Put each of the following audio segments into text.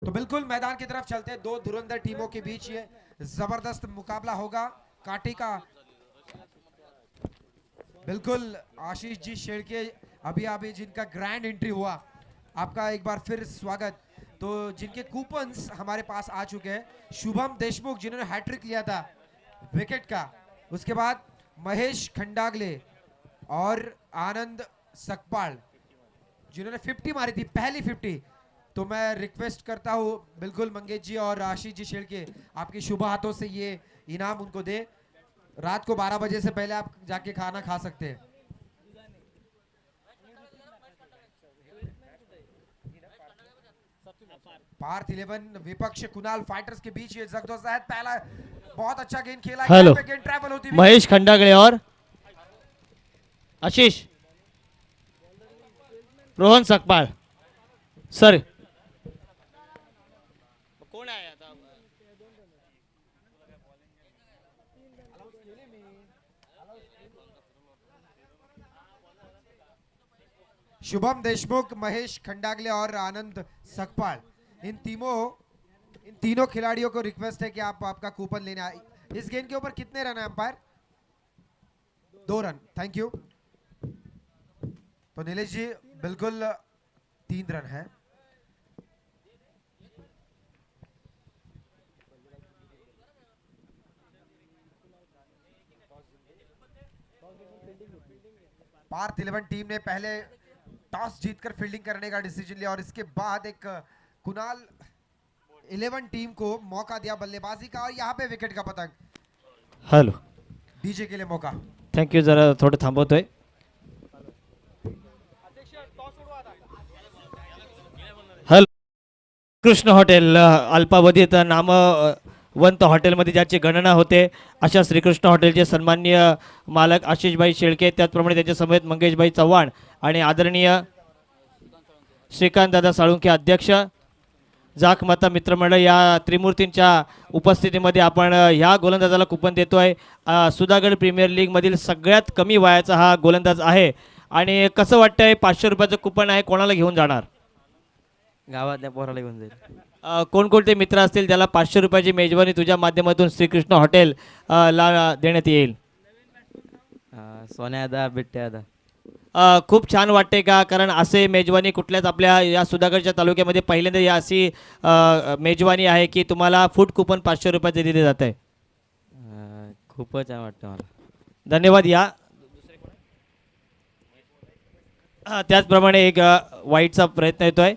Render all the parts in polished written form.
तो बिल्कुल मैदान की तरफ चलते हैं। दो धुरंधर टीमों के बीच ये जबरदस्त मुकाबला होगा। कांटे का बिल्कुल आशीष जी शेड़के अभी अभी जिनका ग्रैंड एंट्री हुआ, आपका एक बार फिर स्वागत। तो जिनके कूपन्स हमारे पास आ चुके हैं, शुभम देशमुख जिन्होंने हैट्रिक लिया था विकेट का, उसके बाद महेश खंडागले और आनंद सकपाल जिन्होंने 50 मारी थी, पहली 50। तो मैं रिक्वेस्ट करता हूँ बिल्कुल मंगेश जी और आशीष जी शेड़के आपके शुभ हाथों से ये इनाम उनको दे। रात को 12 बजे से पहले आप जाके खाना खा सकते हैं। पार्थ 11 विपक्ष कुणाल फाइटर्स के बीच ये जगदोजहद पहला बहुत अच्छा गेंद खेला। हेलो, गेंद ट्रैवल होती महेश खंडागळे और आशीष रोहन सकपाल सर कौन आया था? शुभम देशमुख, महेश खंडागले और आनंद सकपाल, इन तीनों खिलाड़ियों को रिक्वेस्ट है कि आप आपका कूपन लेने आए। इस गेंद के ऊपर कितने रन है अंपायर? 2 run, thank you. तो नीलेश जी बिल्कुल 3 रन है। पार्थ 11 टीम ने पहले टॉस जीतकर फील्डिंग करने का डिसीजन लिया और इसके बाद एक कुणाल 11 टीम को मौका दिया बल्लेबाजी का और यहाँ पे विकेट का पतंग। हॅलो, डीजे के लिए मौका। थँक्यू. जरा थोडं थांबवतोय. हॅलो, कृष्ण हॉटेल अल्पावधीत नामवंत हॉटेलमध्ये ज्याची गणना होते अशा श्रीकृष्ण हॉटेलचे सन्माननीय मालक आशिषभाई शेळके, त्याचप्रमाणे त्यांच्या समेत मंगेशभाई चव्हाण आणि आदरणीय श्रीकांत दादा साळुंखे अध्यक्ष, जाखमाता मित्रमंडळ या त्रिमूर्तींच्या उपस्थितीमध्ये आपण ह्या गोलंदाजाला कुपन देतोय. सुधागड प्रीमियर लीगमधील सगळ्यात कमी वयाचा हा गोलंदाज आहे. आणि कसं वाटतंय, 500 रुपयाचं कुपन आहे, कोणाला घेऊन जाणार? गावातल्या पोराला घेऊन जाईल. कोणकोणते मित्र असतील त्याला 500 रुपयाची मेजवानी तुझ्या माध्यमातून श्रीकृष्ण हॉटेल ला देण्यात येईल. सोन्या दा बिट्ट्या दा. खूप छान वाटते का? कारण असे मेजवानी कुठल्याच आपल्या या सुधागडच्या तालुक्यामध्ये पहिल्यांदा या अशी मेजवानी आहे की तुम्हाला फूड कुपन 500 रुपयाचे दिले जात आहे. खूपच छान वाटतं मला. धन्यवाद. या त्याचप्रमाणे एक वाईटचा प्रयत्न येतोय.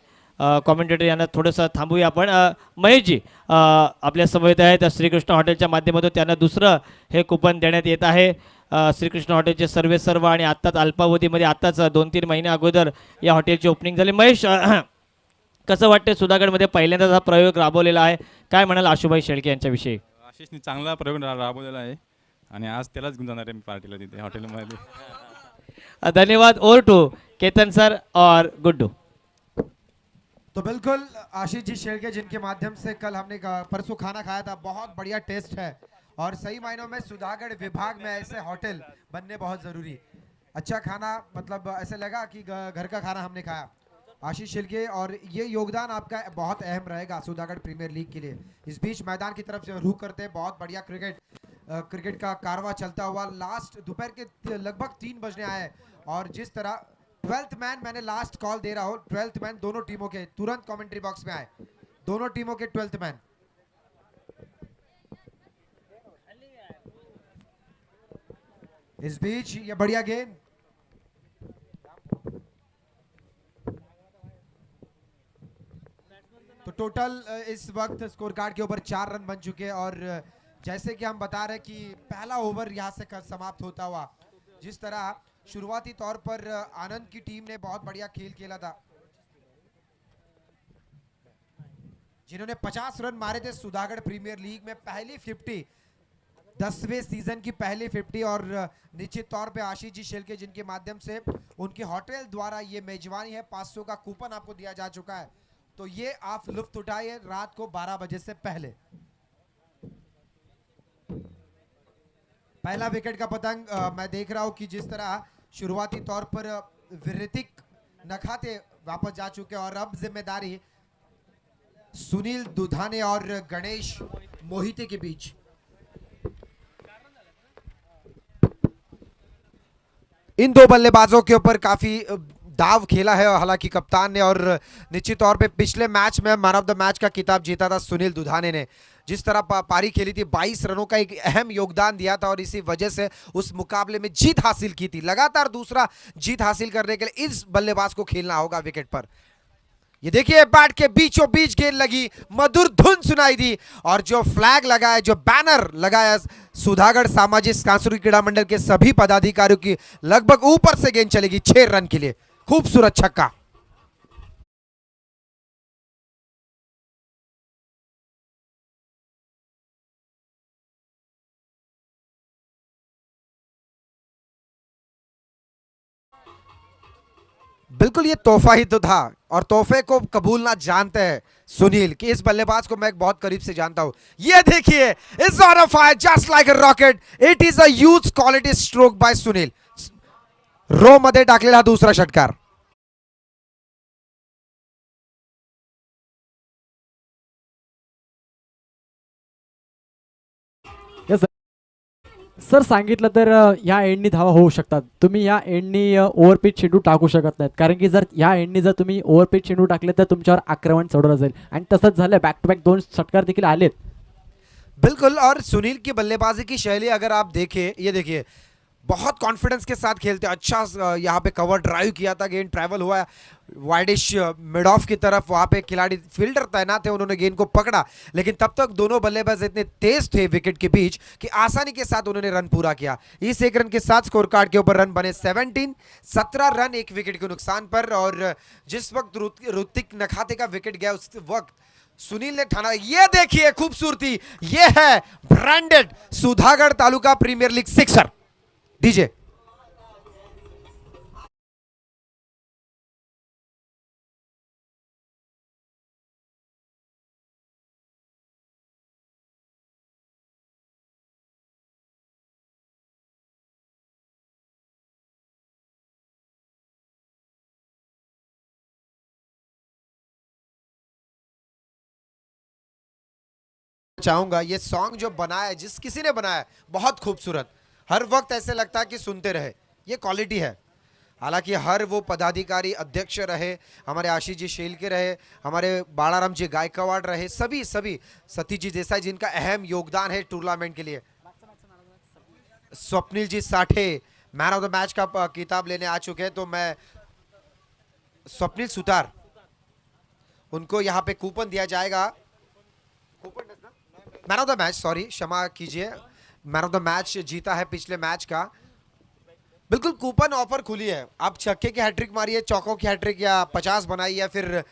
कॉमेंटेटर यांना थोडंसं थांबूया आपण. महेशजी आपल्या समवेत आहेत श्रीकृष्ण हॉटेलच्या माध्यमातून, त्यांना दुसरं हे कुपन देण्यात येत आहे. श्रीकृष्ण हॉटेलचे सर्व आणि आत्ताच अल्पावधीमध्ये आत्ताच 2-3 महिने अगोदर या हॉटेलची ओपनिंग झाली. महेश, कसं वाटतं, सुधागडमध्ये पहिल्यांदाच हा प्रयोग राबवलेला आहे, काय म्हणाल आशुभाई शेळके यांच्याविषयी? आशिषने चांगला प्रयोग राबवलेला आहे आणि आज त्यालाच घेऊन जाणार आहे मी पार्टीला तिथे हॉटेलमध्ये. धन्यवाद. ओवर टू केतन सर और गुड्डू. तो बिल्कुल आशीष जी शेड़के जिनके माध्यम से कल हमने परसों खाना खाया था, बहुत बढ़िया टेस्ट है और सही मायनों में सुधागढ़ विभाग में ऐसे होटल बनने बहुत जरूरी। अच्छा खाना, मतलब ऐसे लगा कि घर का खाना हमने खाया। आशीष शेड़के, और ये योगदान आपका बहुत अहम रहेगा सुधागढ़ प्रीमियर लीग के लिए। इस बीच मैदान की तरफ से रुख करते हैं, बहुत बढ़िया क्रिकेट का कारवा चलता हुआ लास्ट दोपहर के लगभग 3 बजने आए और जिस तरह 12th मैन, मैंने लास्ट कॉल दे रहा हूँ, 12th मैन दोनों टीमों के तुरंत कमेंट्री बॉक्स में आए, दोनों टीमों के 12th मैन। इस बीच ये बढ़िया गेंद, तो टोटल इस वक्त स्कोर कार्ड के ऊपर 4 रन बन चुके हैं और जैसे कि हम बता रहे कि पहला ओवर यहां से समाप्त होता हुआ, जिस तरह शुरुआती तौर पर आनंद की टीम ने बहुत बढ़िया खेल खेला था, जिन्होंने 50 रन मारे थे सुधागढ़ प्रीमियर लीग में, पहली 50, 10वें सीजन की पहली 50। और निश्चित तौर पे आशीष जी शेलके जिनके माध्यम से उनके होटल द्वारा ये मेजबानी है, 500 का कूपन आपको दिया जा चुका है, तो ये आप लुत्फ उठाइए रात को 12 बजे से पहले। पहला विकेट का पतंग मैं देख रहा हूं कि जिस तरह शुरुआती तौर पर ऋतिक नखाते वापस जा चुके और अब जिम्मेदारी सुनील दुधाने और गणेश मोहिते के बीच। इन दो बल्लेबाजों के ऊपर काफी दाव खेला है हालांकि कप्तान ने, और निश्चित तौर पे पिछले मैच में मैन ऑफ द मैच का खिताब जीता था सुनील दुधाने ने। जिस तरह पारी खेली थी, 22 रनों का एक अहम योगदान दिया था और इसी वजह से उस मुकाबले में जीत हासिल की थी। लगातार दूसरा जीत हासिल करने के लिए इस बल्लेबाज को खेलना होगा विकेट पर। ये देखिए बैट के बीचों बीच गेंद लगी, मधुर धुन सुनाई दी, और जो फ्लैग लगाया, जो बैनर लगाया सुधागढ़ सामाजिक सांस्कृतिक क्रीड़ा मंडल के सभी पदाधिकारियों की, लगभग ऊपर से गेंद चलेगी 6 रन के लिए। खूबसूरत छक्का। बिल्कुल ये तोहफा ही तो था, और तोहफे को कबूलना जानते हैं सुनील कि इस बल्लेबाज को मैं बहुत करीब से जानता हूं। ये देखिए, it's on a fire just like a rocket, it is a huge quality stroke by Sunil. Row मध्ये टाकलेला दूसरा षटकार। सर सांगितलं तर या एंडनी धावा होऊ शकतात. तुम्ही या एंडनी ओव्हरपिच चेंडू टाकू शकत नाहीत, कारण की जर या एंडनी जर तुम्ही ओव्हरपिच चेंडू टाकले तर तुमच्यावर आक्रमण चढवलं जाईल, आणि तसंच झालं. बॅक टू बॅक 2 षटकार देखील आलेत. बिल्कुल, और सुनील की बल्लेबाजी की शैली अगर आप देखें, ये देखिए बहुत कॉन्फिडेंस के साथ खेलते हैं। अच्छा यहाँ पे कवर ड्राइव किया था, गेंद ट्रैवल हुआ वाइडिश मिड ऑफ की तरफ, वहाँ पे खिलाड़ी फील्डर तैनात थे, उन्होंने गेंद को पकड़ा, लेकिन तब तक दोनों बल्लेबाज इतने तेज थे विकेट के बीच कि आसानी के साथ उन्होंने रन पूरा किया। इस 1 रन के साथ स्कोर कार्ड के ऊपर रन बने 17 रन 1 विकेट के नुकसान पर। और जिस वक्त ऋतिक नखाते का विकेट गया उस वक्त सुनील ने ठाना। ये देखिए खूबसूरती, ये है branded Sudhagad taluka premier league sixer. DJ चाहूंगा, ये सॉन्ग जो बनाया है, जिस किसी ने बनाया है, बहुत खूबसूरत। हर वक्त ऐसे लगता है कि सुनते रहे, ये क्वालिटी है। हालांकि हर वो पदाधिकारी, अध्यक्ष रहे, हमारे आशीष जी शेलके रहे, हमारे बालाराम जी गायकवाड़ रहे, सभी सतीश जी देसाई जिनका अहम योगदान है टूर्नामेंट के लिए, Swapnil ji Sathe man of the match का किताब लेने आ चुके हैं। तो मैं स्वप्निल सुतार, उनको यहाँ पे कूपन दिया जाएगा। Man of the match, sorry क्षमा कीजिए, मैन ऑफ द मैच जीता है पिछले मैच का। बिल्कुल कूपन ऑफर खुली है, आप छक्के की हैट्रिक मारिए, चौकों की हैट्रिक, या 50 बनाई, या फिर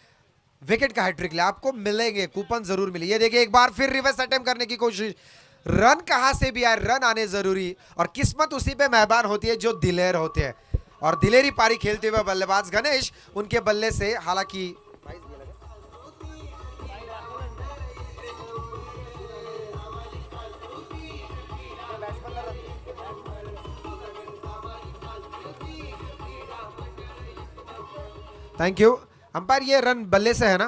विकेट का हैट्रिक ले, आपको मिलेंगे कूपन जरूर मिले। ये देखिए एक बार फिर रिवर्स अटेम्प्ट करने की कोशिश, रन कहां से भी आए, रन आने जरूरी, और किस्मत उसी पे मेहरबान होती है जो दिलेर होते हैं। और दिलेरी पारी खेलते हुए बल्लेबाज गणेश, उनके बल्ले से हालांकि थैंक यू अंपायर, ये रन बल्ले से है ना,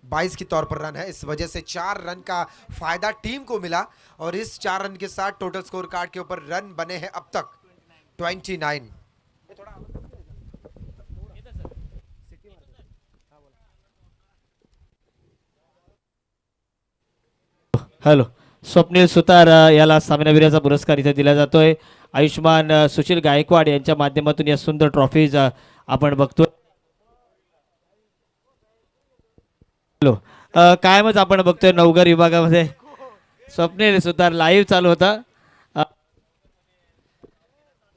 22 के तौर पर रन है, इस वजह से 4 रन का फायदा टीम को मिला, और इस 4 रन के साथ टोटल स्कोर कार्ड के ऊपर रन बने हैं अब तक 29। हॅलो, स्वप्नील सुतार याला सामनावीराचा पुरस्कार इथे दिला जातोय. आयुष्मान सुशील गायकवाड यांच्या माध्यमातून या सुंदर ट्रॉफीज आपण बघतोय. हॅलो, कायमच आपण बघतोय नवघर विभागामध्ये स्वप्नील सुतार लाईव्ह चालू होता.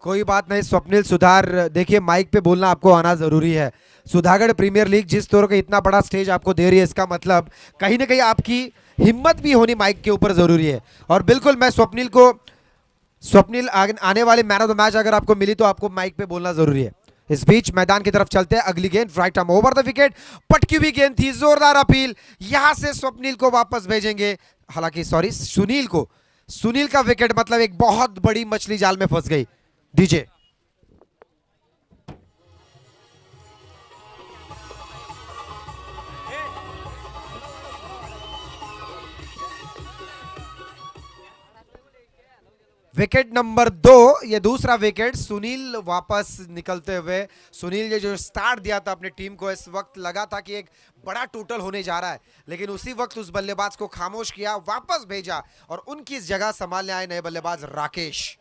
कोई बात नहीं स्वप्निल सुधार, देखिए माइक पे बोलना आपको आना जरूरी है। सुधागढ़ प्रीमियर लीग जिस तरह का इतना बड़ा स्टेज आपको दे रही है, इसका मतलब कहीं ना कहीं आपकी हिम्मत भी होनी माइक के ऊपर जरूरी है। और बिल्कुल मैं स्वप्निल आने वाले मैन ऑफ द मैच अगर आपको मिली तो आपको माइक पे बोलना जरूरी है। इस बीच मैदान की तरफ चलते हैं, अगली गेंद right arm over the wicket, पटकी हुई गेंद थी, जोरदार अपील, यहां से स्वप्निल को वापस भेजेंगे, हालांकि सॉरी सुनील का विकेट, मतलब एक बहुत बड़ी मछली जाल में फंस गई। डीजे विकेट नंबर 2, ये दूसरा विकेट। सुनील वापस निकलते हुए, सुनील ने जो स्टार्ट दिया था अपनी टीम को, इस वक्त लगा था कि एक बड़ा टोटल होने जा रहा है, लेकिन उसी वक्त उस बल्लेबाज को खामोश किया, वापस भेजा और उनकी जगह संभालने आए नए बल्लेबाज राकेश।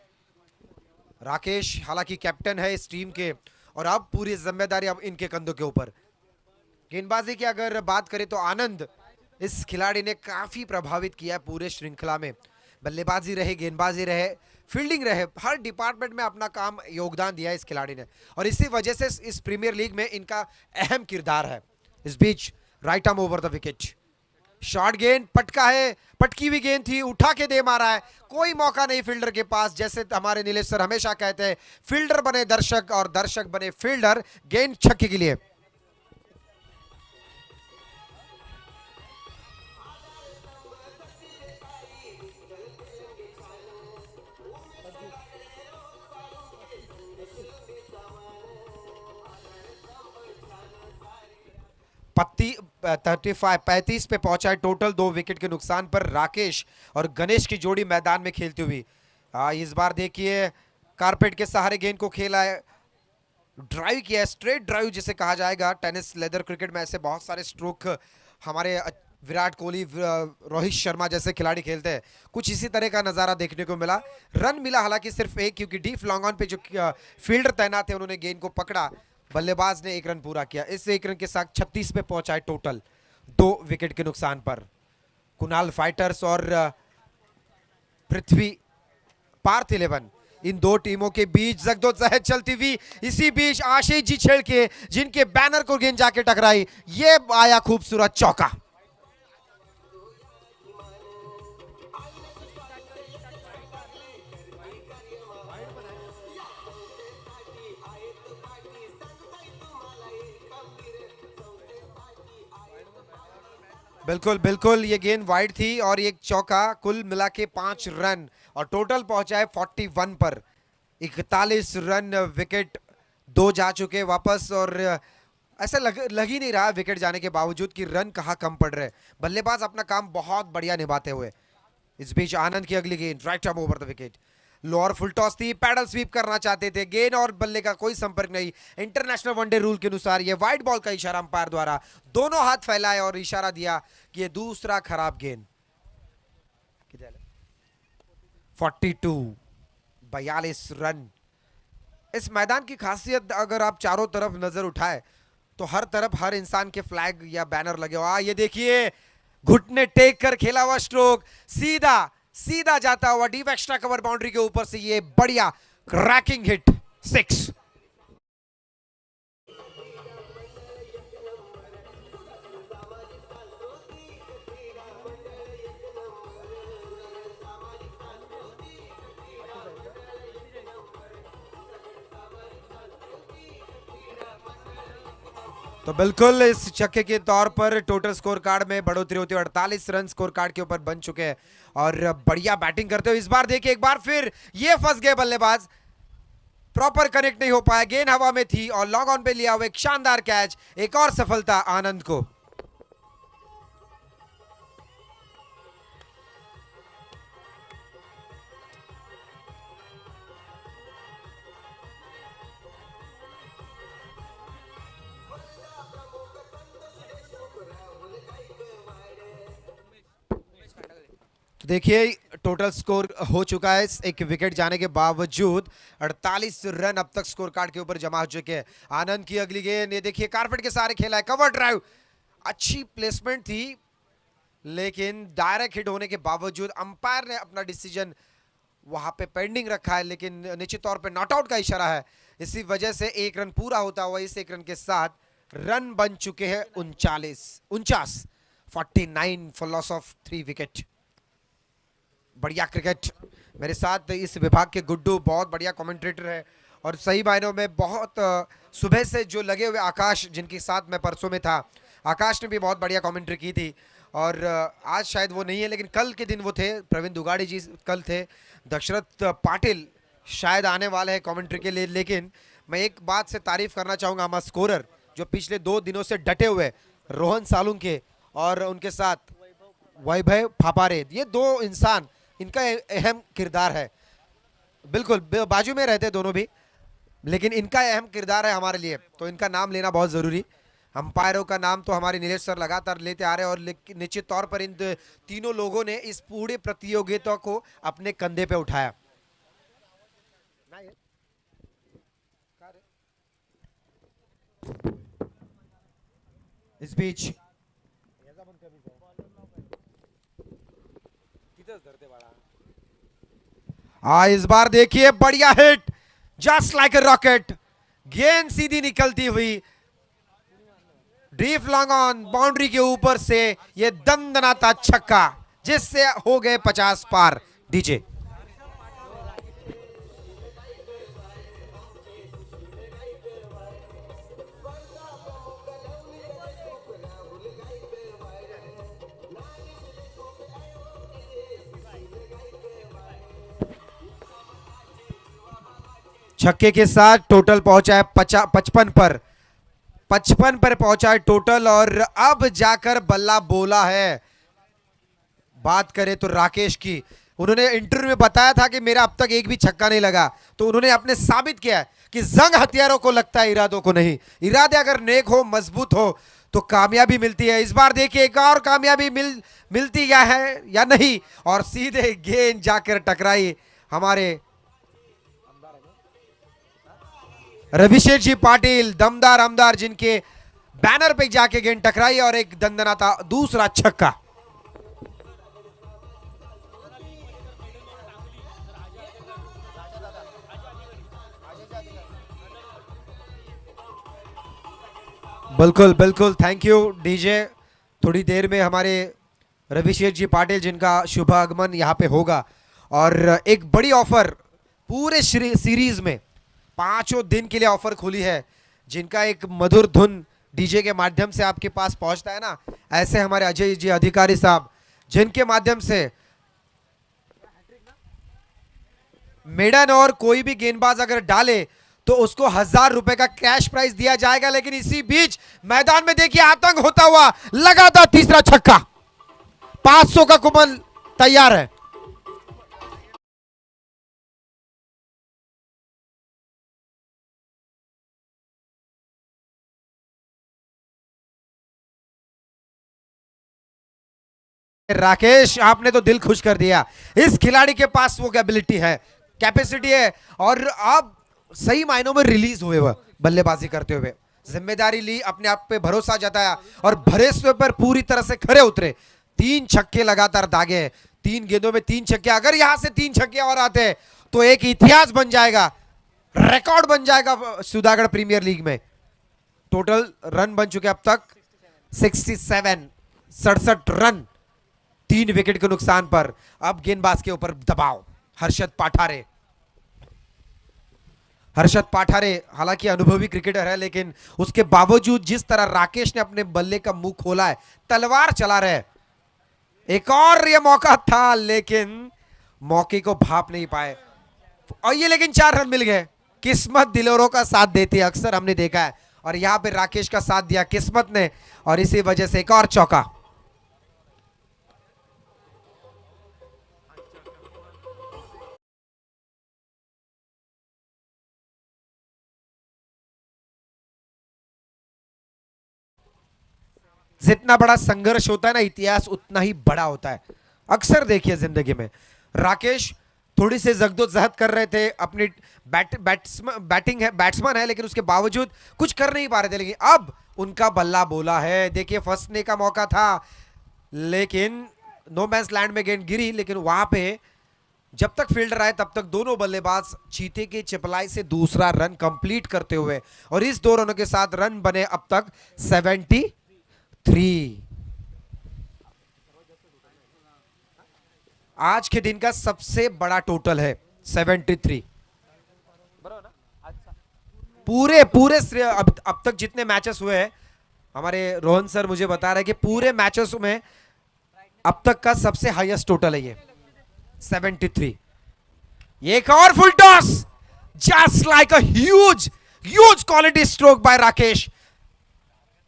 राकेश हालांकि कैप्टन है इस टीम के और अब पूरी जिम्मेदारी अब इनके कंधों के ऊपर। गेंदबाजी की अगर बात करें तो आनंद इस खिलाड़ी ने काफी प्रभावित किया पूरे श्रृंखला में। बल्लेबाजी रहे, गेंदबाजी रहे, फील्डिंग रहे, हर डिपार्टमेंट में अपना काम योगदान दिया इस खिलाड़ी ने और इसी वजह से इस प्रीमियर लीग में इनका अहम किरदार है। इस बीच right arm over the wicket, short गेंद, पटका है, पटकी हुई गेंद थी, उठा के दे मारा है, कोई मौका नहीं फील्डर के पास। जैसे हमारे नीलेश सर हमेशा कहते हैं, फील्डर बने दर्शक और दर्शक बने फील्डर। गेंद छक्के के लिए। पत्ती 35 पे पहुंचा है टोटल, 2 विकेट के नुकसान पर। राकेश और गणेश की जोड़ी मैदान में खेलती हुई। इस बार देखिए कारपेट के सहारे गेंद को खेला है, ड्राइव किया है, स्ट्रेट ड्राइव जिसे कहा जाएगा। टेनिस लेदर क्रिकेट में ऐसे बहुत सारे स्ट्रोक हमारे विराट कोहली, रोहित शर्मा जैसे खिलाड़ी खेलते हैं, कुछ इसी तरह का नजारा देखने को मिला। रन मिला हालांकि सिर्फ एक, क्योंकि डीप लॉन्ग ऑन पे जो फील्डर तैनात थे उन्होंने गेंद को पकड़ा, बल्लेबाज ने 1 रन पूरा किया। इस 1 रन के साथ 36 पे पहुंचा है टोटल, 2 विकेट के नुकसान पर। कुणाल फाइटर्स और पृथ्वी पार्थ 11, इन दो टीमों के बीच जगदोजहद चलती हुई। इसी बीच आशीष जी छेड़ के जिनके बैनर को गेंद जाके टकराई, ये आया खूबसूरत चौका। बिल्कुल बिल्कुल, ये गेंद वाइड थी और एक चौका। कुल मिला के 5 रन और टोटल पहुंचा है 41 पर। 41 रन, विकेट 2 जा चुके वापस और ऐसा लग ही नहीं रहा विकेट जाने के बावजूद कि रन कहाँ कम पड़ रहे। बल्लेबाज अपना काम बहुत बढ़िया निभाते हुए। इस बीच आनंद की अगली गेंद right arm over the wicket, lower full toss थी, पैडल स्वीप करना चाहते थे, गेंद और बल्ले का कोई संपर्क नहीं। इंटरनेशनल वनडे रूल के अनुसार ये वाइड बॉल का इशारा अंपायर द्वारा, दोनों हाथ फैलाए और इशारा दिया कि ये दूसरा खराब गेंद। 42 रन। इस मैदान की खासियत अगर आप चारों तरफ नजर उठाए तो हर तरफ हर इंसान के फ्लैग या बैनर लगे हुआ। ये देखिए घुटने टेक कर खेला हुआ स्ट्रोक, सीधा सीधा जाता हुआ डीप एक्स्ट्रा कवर बाउंड्री के ऊपर से, ये बढ़िया क्रैकिंग हिट, 6। तो बिल्कुल इस छक्के के तौर पर टोटल स्कोर कार्ड में बढ़ोतरी होती है। 48 रन स्कोर कार्ड के ऊपर बन चुके हैं और बढ़िया बैटिंग करते हुए इस बार देखिए एक बार फिर ये फंस गए बल्लेबाज, प्रॉपर कनेक्ट नहीं हो पाया, गेंद हवा में थी और लॉन्ग ऑन पे लिया हुआ एक शानदार कैच। एक और सफलता आनंद को। तो देखिए टोटल स्कोर हो चुका है, एक विकेट जाने के बावजूद 48 रन अब तक स्कोर कार्ड के ऊपर जमा हो चुके हैं। आनंद की अगली गेंद, ये देखिए कारपेट के सारे खेला है, कवर ड्राइव, अच्छी प्लेसमेंट थी लेकिन डायरेक्ट हिट होने के बावजूद अंपायर ने अपना डिसीजन वहां पे पेंडिंग रखा है, लेकिन निश्चित तौर पे नॉट आउट का इशारा है। इसी वजह से 1 रन पूरा होता हुआ इस 1 रन के साथ रन बन चुके हैं 49 फॉर लॉस ऑफ 3 विकेट। बढ़िया क्रिकेट। मेरे साथ इस विभाग के गुड्डू बहुत बढ़िया कमेंटेटर है और सही मायनों में बहुत सुबह से जो लगे हुए आकाश, जिनके साथ मैं परसों में था, आकाश ने भी बहुत बढ़िया कमेंट्री की थी और आज शायद वो नहीं है लेकिन कल के दिन वो थे। प्रवीण दुगाड़ी जी कल थे, दशरथ पाटिल शायद आने वाले हैं कमेंट्री के लिए। लेकिन मैं एक बात से तारीफ करना चाहूँगा हमारा स्कोरर जो पिछले 2 दिनों से डटे हुए, रोहन सालुंके और उनके साथ वैभव फापारे, ये 2 इंसान, इनका अहम किरदार है। बिल्कुल बाजू में रहते दोनों भी, लेकिन इनका अहम किरदार है हमारे लिए, तो इनका नाम लेना बहुत जरूरी। अंपायरों का नाम तो हमारे नीलेश सर लगातार लेते आ रहे हैं, और निश्चित तौर पर इन तीनों लोगों ने इस पूरे प्रतियोगिता को अपने कंधे पे उठाया। इस बीच इस बार देखिए बढ़िया hit, just like a rocket, गेंद सीधी निकलती हुई डीप लॉन्ग ऑन बाउंड्री के ऊपर से ये दंदनाता छक्का, जिससे हो गए 50 पार। डीजे छक्के के साथ टोटल पहुंचा है 55 पर, 55 पर पहुंचा है टोटल। और अब जाकर बल्ला बोला है। बात करें तो राकेश की, उन्होंने इंटरव्यू में बताया था कि मेरा अब तक एक भी छक्का नहीं लगा, तो उन्होंने अपने साबित किया है कि जंग हथियारों को लगता है, इरादों को नहीं। इरादे अगर नेक हो, मजबूत हो, तो कामयाबी मिलती है। इस बार देखिए एक और कामयाबी मिलती क्या है या नहीं, और सीधे गेंद जाकर टकराई हमारे रविशेष जी पाटिल, दमदार आमदार, जिनके बैनर पे जाके गेंद टकराई और एक दंदनाता दूसरा छक्का। बिल्कुल बिल्कुल, थैंक यू डीजे। थोड़ी देर में हमारे रविशेष जी पाटिल, जिनका शुभ आगमन यहाँ पे होगा, और एक बड़ी ऑफर पूरे सीरीज में 5 दिन के लिए ऑफर खुली है, जिनका एक मधुर धुन डीजे के माध्यम से आपके पास पहुंचता है ना, ऐसे हमारे अजय जी अधिकारी साहब, जिनके माध्यम से मेडन और कोई भी गेंदबाज अगर डाले तो उसको 1000 रुपए का कैश प्राइज दिया जाएगा। लेकिन इसी बीच मैदान में देखिए आतंक होता हुआ, लगातार तीसरा छक्का, 500 का कूपन तैयार है। राकेश, आपने तो दिल खुश कर दिया। इस खिलाड़ी के पास वो एबिलिटी है, कैपेसिटी है, और आप सही मायनों में रिलीज हुए वह बल्लेबाजी करते हुए, जिम्मेदारी ली, अपने आप पे भरोसा जताया और भरोसे पर पूरी तरह से खरे उतरे। 3 छक्के लगातार दागे, 3 गेंदों में 3 छक्के। अगर यहां से 3 छक्के और आते तो एक इतिहास बन जाएगा, रिकॉर्ड बन जाएगा सुधागढ़ प्रीमियर लीग में। टोटल रन बन चुके अब तक 67 रन, 3 विकेट के नुकसान पर। अब गेंदबाज के ऊपर दबाव, हर्षद पाठारे हालांकि अनुभवी क्रिकेटर है, लेकिन उसके बावजूद जिस तरह राकेश ने अपने बल्ले का मुंह खोला है, तलवार चला रहे। एक और ये मौका था, लेकिन मौके को भाप नहीं पाए, और ये लेकिन 4 रन मिल गए। किस्मत दिलोरों का साथ देती है, अक्सर हमने देखा है, और यहां पे राकेश का साथ दिया किस्मत ने, और इसी वजह से एक और चौका। जितना बड़ा संघर्ष होता है ना, इतिहास उतना ही बड़ा होता है। अक्सर देखिए जिंदगी में, राकेश थोड़ी सी जगदोजहद कर रहे थे, अपनी बैट्समैन है, लेकिन उसके बावजूद कुछ कर नहीं पा रहे थे। लेकिन अब उनका बल्ला बोला है। देखिए फंसने का मौका था, लेकिन नो मैंस लैंड में गेंद गिरी, लेकिन वहां पे जब तक फील्डर आए तब तक दोनों बल्लेबाज चीते की चिपलाई से दूसरा रन कंप्लीट करते हुए, और इस 2 रनों के साथ रन बने अब तक 73। आज के दिन का सबसे बड़ा टोटल है 73। पूरे अब तक जितने मैचेस हुए हैं, हमारे रोहन सर मुझे बता रहे हैं कि पूरे मैचेस में अब तक का सबसे हाईएस्ट टोटल है ये 73। एक और फुल टॉस, जस्ट लाइक अ huge quality stroke bye Rakesh.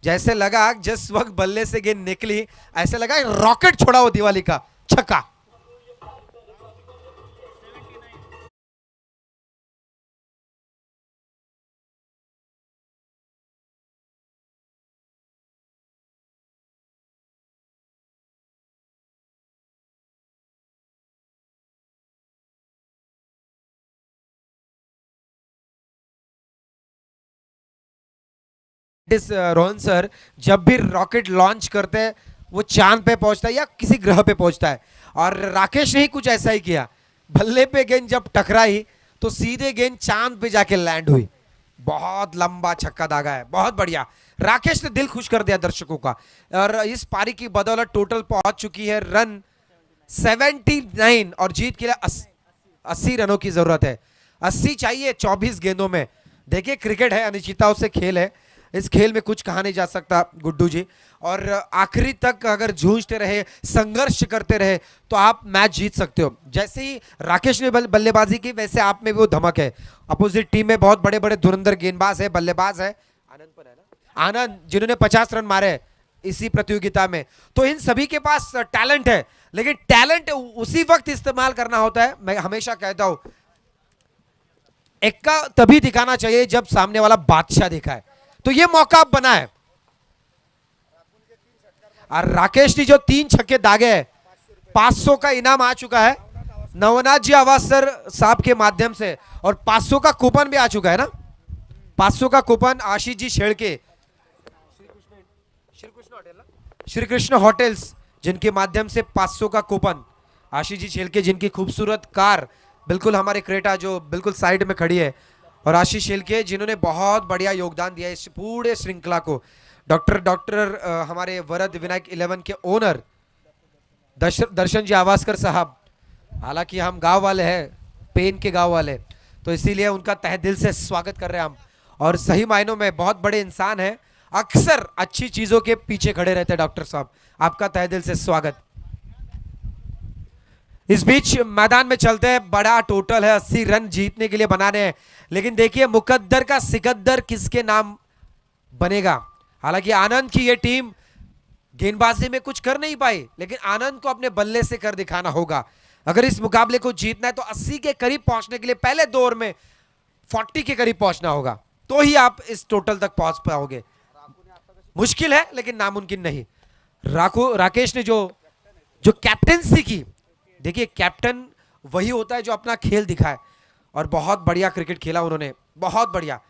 जैसे लगा जिस वक्त बल्ले से गेंद निकली, ऐसे लगा रॉकेट छोड़ा हो दिवाली का, छक्का। रोहन सर जब भी रॉकेट लॉन्च करते हैं वो चांद पे पहुंचता है या किसी ग्रह पे पहुंचता है, और राकेश ने ही कुछ ऐसा ही किया। बल्ले पे गेंद जब टकराई तो सीधे गेंद चांद पे जाके लैंड हुई। बहुत लंबा छक्का दागा है, बहुत बढ़िया। राकेश ने दिल खुश कर दिया दर्शकों का। और इस पारी की बदौलत टोटल पहुंच चुकी है रन 79 और जीत के लिए 80 रनों की जरूरत है। 80 चाहिए 24 गेंदों में। देखिए क्रिकेट है, अनिश्चितताओं से खेल है, इस खेल में कुछ कहा नहीं जा सकता गुड्डू जी। और आखिरी तक अगर जूझते रहे, संघर्ष करते रहे तो आप मैच जीत सकते हो। जैसे ही राकेश ने बल्लेबाजी की वैसे आप में भी वो धमक है। अपोजिट टीम में बहुत बड़े बड़े धुरंधर गेंदबाज है, बल्लेबाज है, आनंद जिन्होंने 50 रन मारे इसी प्रतियोगिता में। तो इन सभी के पास टैलेंट है, लेकिन टैलेंट उसी वक्त इस्तेमाल करना होता है। मैं हमेशा कहता हूं एक्का तभी दिखाना चाहिए जब सामने वाला बादशाह दिखा है। तो ये मौका अब बना है और राकेश ने जो 3 छक्के दागे हैं, 500 का इनाम आ चुका है नवनाथ जी आवासर साहब के माध्यम से, और 500 का कूपन भी आ चुका है ना। 500 का कूपन आशीष जी शेड़के श्री कृष्ण होटल्स जिनके माध्यम से 500 का कूपन, आशीष जी शेलके जिनकी खूबसूरत कार बिल्कुल हमारे क्रेटा जो बिल्कुल साइड में खड़ी है, और आशीष शेलके जिन्होंने बहुत बढ़िया योगदान दिया इस पूरे श्रृंखला को। डॉक्टर हमारे वरद विनायक 11 के ओनर दर्शन जी आवासकर साहब, हालांकि हम गांव वाले हैं, पेन के गांव वाले, तो इसीलिए उनका तहे दिल से स्वागत कर रहे हैं हम। और सही मायनों में बहुत बड़े इंसान हैं, अक्सर अच्छी चीजों के पीछे खड़े रहते हैं डॉक्टर साहब, आपका तहे दिल से स्वागत। इस बीच मैदान में चलते हैं, बड़ा टोटल है, 80 रन जीतने के लिए बनाने हैं, लेकिन देखिए मुकद्दर का सिकद्दर किसके नाम बनेगा। हालांकि आनंद की यह टीम गेंदबाजी में कुछ कर नहीं पाई, लेकिन आनंद को अपने बल्ले से कर दिखाना होगा। अगर इस मुकाबले को जीतना है तो 80 के करीब पहुंचने के लिए पहले 2 ओवर में 40 के करीब पहुंचना होगा, तो ही आप इस टोटल तक पहुंच पाओगे। मुश्किल है लेकिन नामुमकिन नहीं। राकेश ने जो कैप्टेंसी की, देखिए कैप्टन वही होता है जो अपना खेल दिखाए, और बहुत बढ़िया क्रिकेट खेला उन्होंने, बहुत बढ़िया।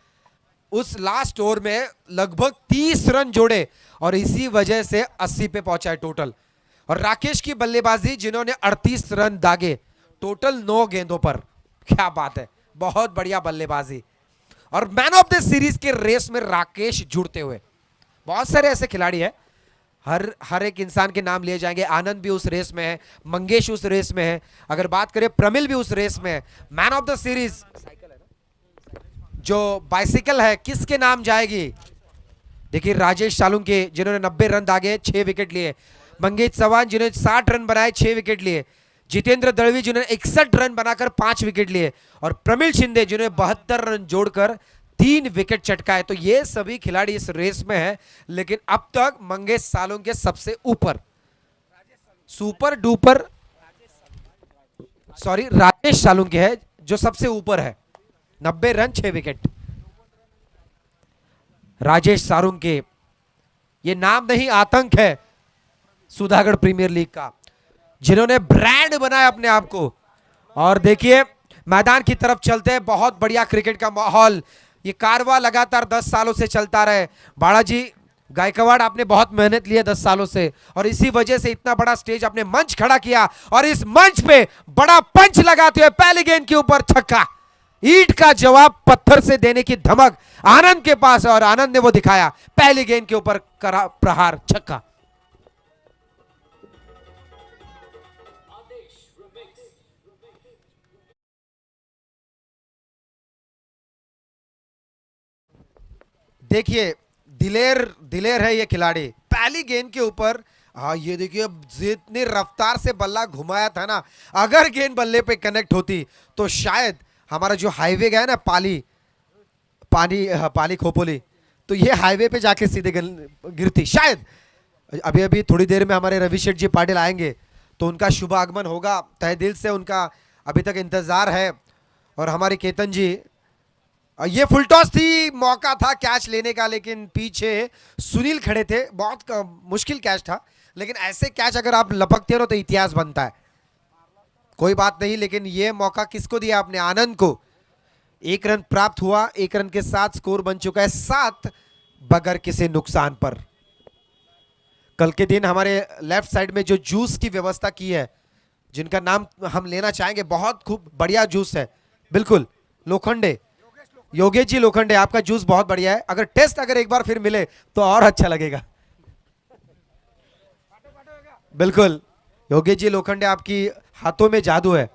उस लास्ट ओवर में लगभग 30 रन जोड़े और इसी वजह से 80 पे पहुंचा है टोटल। और राकेश की बल्लेबाजी जिन्होंने 38 रन दागे टोटल 9 गेंदों पर, क्या बात है, बहुत बढ़िया बल्लेबाजी। और मैन ऑफ द सीरीज के रेस में राकेश जुड़ते हुए, बहुत सारे ऐसे खिलाड़ी हैं, हर एक इंसान के नाम लिए जाएंगे। आनंद भी उस रेस में है, मंगेश उस रेस में है, अगर बात करें प्रमिल भी उस रेस में है। मैन ऑफ द सीरीज जो बाइसिकल है किसके नाम जाएगी? देखिए राजेश सालुंके जिन्होंने 90 रन दागे 6 विकेट लिए, मंगेश चौहान जिन्होंने 60 रन बनाए 6 विकेट लिए, जितेंद्र दळवी जिन्होंने 61 रन बनाकर 5 विकेट लिए, और प्रमिल शिंदे जिन्होंने 72 रन जोड़कर 3 विकेट चटकाए। तो ये सभी खिलाड़ी इस रेस में है, लेकिन अब तक मंगेश सालुंके सबसे ऊपर, super duper sorry Rajesh Salunke है जो सबसे ऊपर है, 90 रन 6 विकेट। राजेश सालुंके ये नाम नहीं, आतंक है सुधागढ़ प्रीमियर लीग का, जिन्होंने ब्रांड बनाया अपने आप को। और देखिए मैदान की तरफ चलते हैं, बहुत बढ़िया क्रिकेट का माहौल, ये कारवा लगातार 10 सालों से चलता रहे। बालाजी गायकवाड़ आपने बहुत मेहनत ली है 10 सालों से, और इसी वजह से इतना बड़ा स्टेज आपने मंच खड़ा किया, और इस मंच पे बड़ा पंच लगाते हुए पहली गेंद के ऊपर छक्का, ईंट का जवाब पत्थर से देने की धमक आनंद के पास है, और आनंद ने वो दिखाया, पहली गेंद के ऊपर करा प्रहार, छक्का। देखिए दिलेर है ये खिलाड़ी, पहली गेंद के ऊपर, हाँ ये देखिए जितनी रफ्तार से बल्ला घुमाया था ना, अगर गेंद बल्ले पे कनेक्ट होती तो शायद हमारा जो हाईवे गया ना पाली खोपोली, तो ये हाईवे पे जाके सीधे गिरती शायद। अभी अभी थोड़ी देर में हमारे रवि शेठ जी पाटिल आएंगे तो उनका शुभ आगमन होगा, तहे दिल से उनका अभी तक इंतजार है। और हमारे केतन जी, ये फुल टॉस थी, मौका था कैच लेने का, लेकिन पीछे सुनील खड़े थे, बहुत मुश्किल कैच था, लेकिन ऐसे कैच अगर आप लपकते हो तो इतिहास बनता है, कोई बात नहीं। लेकिन ये मौका किसको दिया आपने? आनंद को। 1 रन प्राप्त हुआ, 1 रन के साथ स्कोर बन चुका है 7। बगैर किसी नुकसान पर। कल के दिन हमारे लेफ्ट साइड में जो जूस की व्यवस्था की है, जिनका नाम हम लेना चाहेंगे, बहुत खूब बढ़िया जूस है। बिल्कुल, लोखंडे, योगेश जी लोखंडे, आपका जूस बहुत बढ़िया है। अगर टेस्ट अगर एक बार फिर मिले तो और अच्छा लगेगा। बिल्कुल, योगेश जी लोखंडे, आपकी हाथों में जादू है।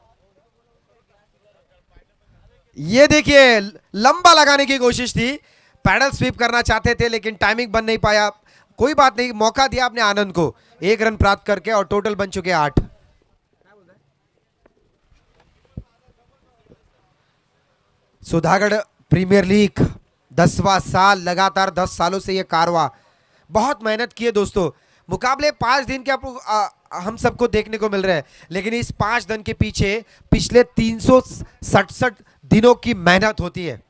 ये देखिए, लंबा लगाने की कोशिश थी, पैडल स्वीप करना चाहते थे लेकिन टाइमिंग बन नहीं पाया। कोई बात नहीं, मौका दिया आपने आनंद को, 1 रन प्राप्त करके, और टोटल बन चुके 8। सुधागढ़ प्रीमियर लीग 10वां साल, लगातार 10 सालों से ये कारवा, बहुत मेहनत की है दोस्तों। मुकाबले 5 दिन के हम सबको देखने को मिल रहे हैं, लेकिन इस 5 दिन के पीछे पिछले 367 दिनों की मेहनत होती है।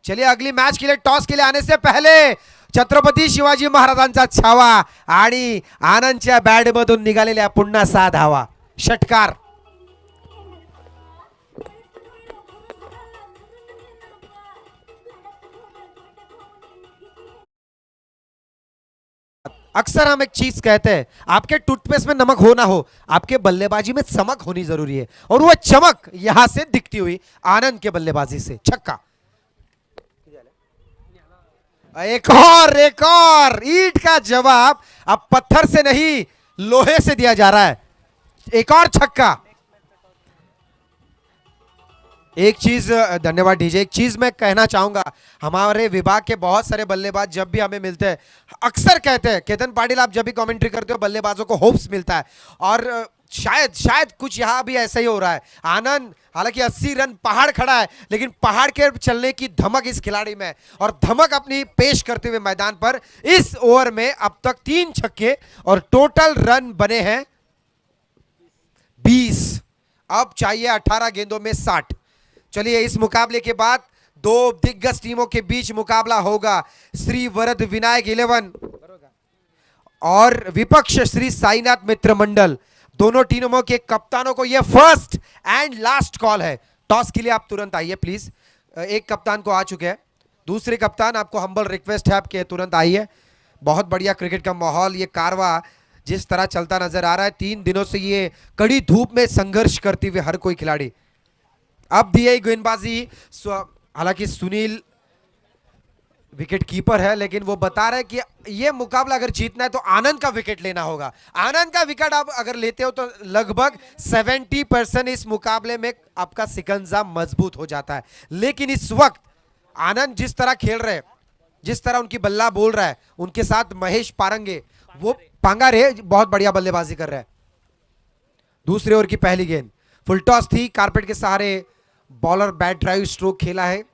चलिए अगली मैच के लिए, टॉस के लिए आने से पहले छत्रपती शिवाजी महाराजांचा छावा आणि आनंदच्या बॅटमधून निघालेल्या पुन्हा 6 धावा, षटकार। अक्सर हम एक चीज कहते हैं, आपके टूथपेस्ट में नमक हो ना हो, आपके बल्लेबाजी में चमक होनी जरूरी है, और वो चमक यहां से दिखती हुई आनंद के बल्लेबाजी से। छक्का, एक और ईंट का जवाब अब पत्थर से नहीं, लोहे से दिया जा रहा है। एक और छक्का। एक चीज, धन्यवाद डीजे, एक चीज मैं कहना चाहूंगा, हमारे विभाग के बहुत सारे बल्लेबाज जब भी हमें मिलते हैं अक्सर कहते हैं, केतन पाटिल आप जब भी कमेंट्री करते हो बल्लेबाजों को होप्स मिलता है, और शायद कुछ यहां भी ऐसा ही हो रहा है। आनंद, हालांकि 80 रन पहाड़ खड़ा है, लेकिन पहाड़ के चलने की धमक इस खिलाड़ी में, और धमक अपनी पेश करते हुए मैदान पर इस ओवर में अब तक 3 छक्के, और टोटल रन बने हैं 20। अब चाहिए 18 गेंदों में 60। चलिए इस मुकाबले के बाद 2 दिग्गज टीमों के बीच मुकाबला होगा। श्री वरद विनायक 11 और विपक्ष श्री साईनाथ मित्र मंडल। दोनों टीमों के कप्तानों को यह फर्स्ट एंड लास्ट कॉल है। टॉस के लिए आप तुरंत आइए प्लीज। एक कप्तान को आ चुके हैं, दूसरे कप्तान आपको हम्बल रिक्वेस्ट है आपके तुरंत आइए। बहुत बढ़िया क्रिकेट का माहौल, ये कारवा जिस तरह चलता नजर आ रहा है, 3 दिनों से ये कड़ी धूप में संघर्ष करते हुए हर कोई खिलाड़ी। अब दिए गेंदबाजी, हालांकि सुनील विकेट कीपर है, लेकिन वो बता रहे कि ये मुकाबला अगर जीतना है तो आनंद का विकेट लेना होगा। आनंद का विकेट आप अगर लेते हो तो लगभग 70% इस मुकाबले में आपका सिकंजा मजबूत हो जाता है। लेकिन इस वक्त आनंद जिस तरह खेल रहे हैं, जिस तरह उनकी बल्ला बोल रहा है, उनके साथ महेश पारंगे, वो पांगारे बहुत बढ़िया बल्लेबाजी कर रहे हैं। दूसरे ओवर की पहली गेंद, फुल टॉस थी, कारपेट के सहारे बॉलर बैट ड्राइव स्ट्रोक खेला है,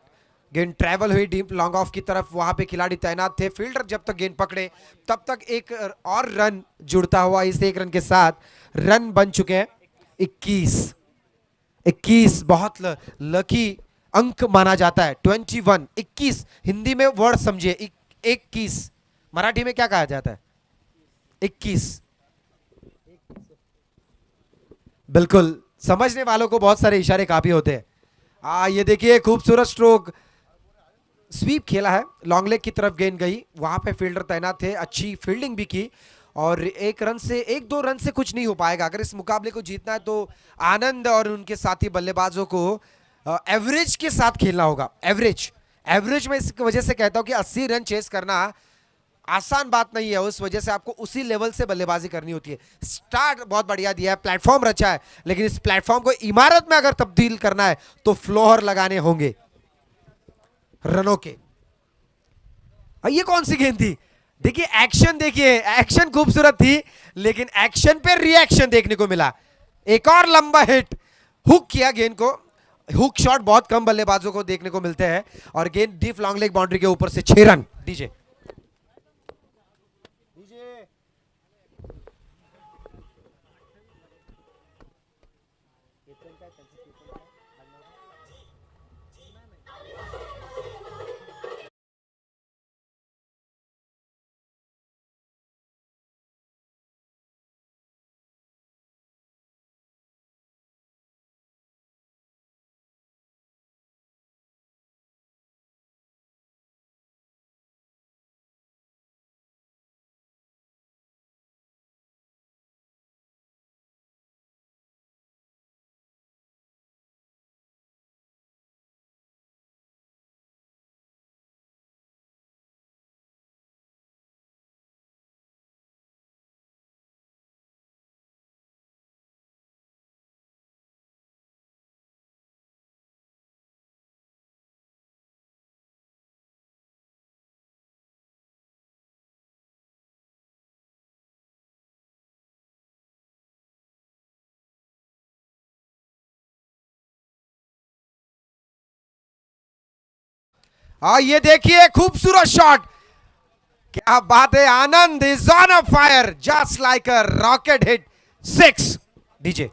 गेंद ट्रैवल हुई डीप लॉन्ग ऑफ की तरफ, वहां पे खिलाड़ी तैनात थे। फील्डर जब तक गेंद पकड़े तब तक एक और रन जुड़ता हुआ, इस 1 रन के साथ रन बन चुके हैं 21। बहुत लकी अंक माना जाता है 21। 21 हिंदी में वर्ड समझिए, 21 मराठी में क्या कहा जाता है? 21। बिल्कुल, समझने वालों को बहुत सारे इशारे काफी होते हैं। ये देखिए खूबसूरत स्ट्रोक, स्वीप खेला है, लॉन्ग लेग की तरफ गेंद गई, वहां पे फील्डर तैनात थे, अच्छी फील्डिंग भी की, और 1-2 रन से कुछ नहीं हो पाएगा। अगर इस मुकाबले को जीतना है तो आनंद और उनके साथी बल्लेबाजों को एवरेज के साथ खेलना होगा। एवरेज में इस वजह से कहता हूं कि 80 रन चेस करना आसान बात नहीं है, उस वजह से आपको उसी लेवल से बल्लेबाजी करनी होती है। स्टार्ट बहुत बढ़िया दिया है, प्लेटफॉर्म रचा है, लेकिन इस प्लेटफॉर्म को इमारत में अगर तब्दील करना है तो फ्लोर लगाने होंगे रनों के। ये कौन सी गेंद थी? देखिए एक्शन, देखिए एक्शन खूबसूरत थी, लेकिन एक्शन पे रिएक्शन देखने को मिला। एक और लंबा हिट, हुक किया गेंद को। हुक शॉट बहुत कम बल्लेबाजों को देखने को मिलते हैं, और गेंद डीप लॉन्ग लेग बाउंड्री के ऊपर से 6 रन। डीजे और ये देखिए खूबसूरत शॉट, क्या बात है, Anand is on a fire just like a rocket hit 6 DJ.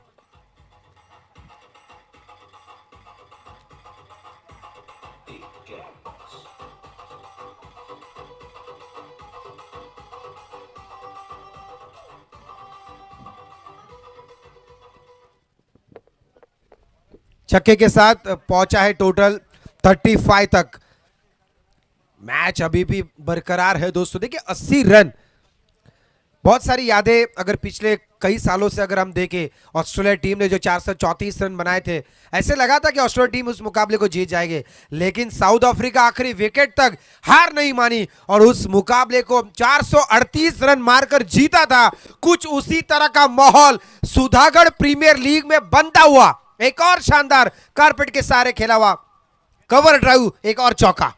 छक्के के साथ पहुंचा है टोटल 35 तक। मैच अभी भी बरकरार है दोस्तों। देखिए 80 रन, बहुत सारी यादें अगर पिछले कई सालों से अगर हम देखें, ऑस्ट्रेलिया टीम ने जो 434 रन बनाए थे, ऐसे लगा था कि ऑस्ट्रेलिया टीम उस मुकाबले को जीत जाएगी, लेकिन साउथ अफ्रीका आखिरी विकेट तक हार नहीं मानी और उस मुकाबले को 438 रन मारकर जीता था। कुछ उसी तरह का माहौल सुधागढ़ प्रीमियर लीग में बनता हुआ। एक और शानदार कारपेट के सारे खेला हुआ कवर ड्राइव, एक और चौका।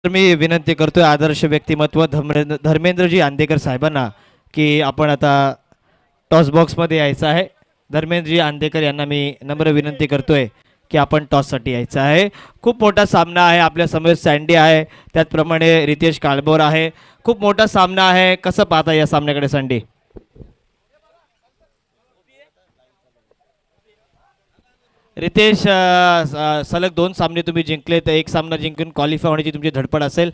तर मी विनंती करतोय आदर्श व्यक्तिमत्व धर्मेंद्रजी आंदेकर साहेबांना की आपण आता टॉस बॉक्समध्ये यायचं आहे। धर्मेंद्रजी आंदेकर यांना मी नम्र विनंती करतोय की आपण टॉससाठी यायचं आहे। खूप मोठा सामना आहे, आपल्या समोर सँडी आहे, त्याचप्रमाणे रितेश काळभोर आहे, खूप मोठा सामना आहे। कसं पाहता या सामन्याकडे सँडी? रितेश, सलग 2 सामने तुम्ही जिंकले, तर एक सामना जिंकून क्वालिफाय होण्याची तुमची धडपड असेल।